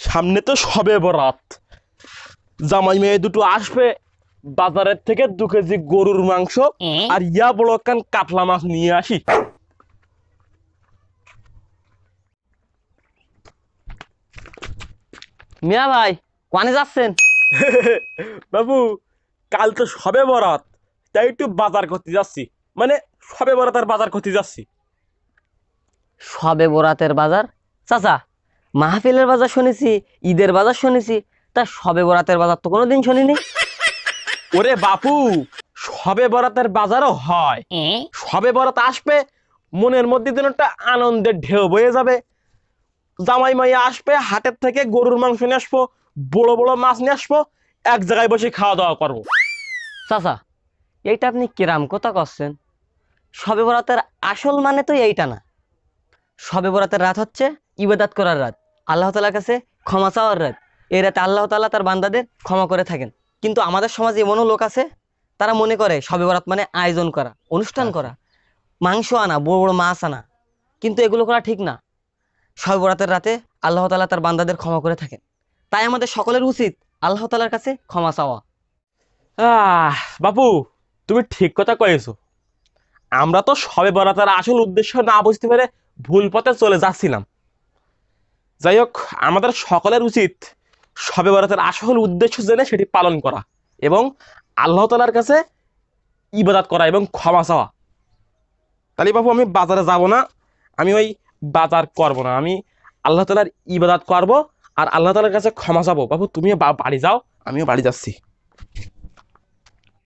সামনে তো সবে বরাত। জামাই মেয়ে দুটো আসবে বাজারের থেকে 2 কেজি গরুর মাংস আর ইয়া বড় কান কাতলা মাছ নিয়ে আসি। মিয়া ভাই, কোয়ানে যাচ্ছেন? বাবু, কাল তো সবে বরাত, তাই একটু বাজার করতে যাচ্ছি। মানে সবে বরাতের বাজার করতে যাচ্ছি। সবে বরাতের বাজার? চাচা, মাহফিলের বাজার শুনেছি, ঈদের বাজার শুনেছি, তা সবে বরাতের বাজার তো কোনোদিন শুনিনি। ওরে বাপু, সবে বরাতের বাজারও হয়। সবে বরাত আসবে, মনের মধ্যে যেন একটা আনন্দের ঢেউ বয়ে যাবে। জামাই মাইয়া আসবে, হাটের থেকে গরুর মাংস নিয়ে আসবো, বড় বড় মাছ নিয়ে আসবো, এক জায়গায় বসে খাওয়া দাওয়া করবো। চাচা, এইটা আপনি কিরাম কথা করছেন? সবে বরাতের আসল মানে তো এইটা না। সবে বরাতের রাত হচ্ছে ইবাদত করার রাত, আল্লাহ তাআলার কাছে ক্ষমা চাওয়ার রাত। এই রাতে আল্লাহ তাআলা তার বান্দাদের ক্ষমা করে থাকেন। কিন্তু আমাদের সমাজে এমনও লোক আছে, তারা মনে করে সবে বরাত মানে আয়োজন করা, অনুষ্ঠান করা, মাংস আনা, বড় বড় মাছ আনা। কিন্তু এগুলো করা ঠিক না। শবে বরাতের রাতে আল্লাহ তাআলা তার বান্দাদের ক্ষমা করে থাকেন। তাই আমাদের সকলের উচিত আল্লাহ তাআলার কাছে ক্ষমা চাওয়া। বাপু, তুমি ঠিক কথা কয়েছো। আমরা তো সবে বরাতের আসল উদ্দেশ্য না বুঝতে পেরে ভুল পথে চলে যাচ্ছিলাম। যাই হোক, আমাদের সকলের উচিত সবে বরাতের আসল উদ্দেশ্য জেনে সেটি পালন করা এবং আল্লাহ তাআলার কাছে ইবাদত করা এবং ক্ষমা চাওয়া। তাহলে বাবু, আমি বাজারে যাব না, আমি ওই বাজার করব না, আমি আল্লাহ তাআলার ইবাদত করব আর আল্লাহ তাআলার কাছে ক্ষমা চাবো। বাবু, তুমিও বাড়ি যাও, আমিও বাড়ি যাচ্ছি।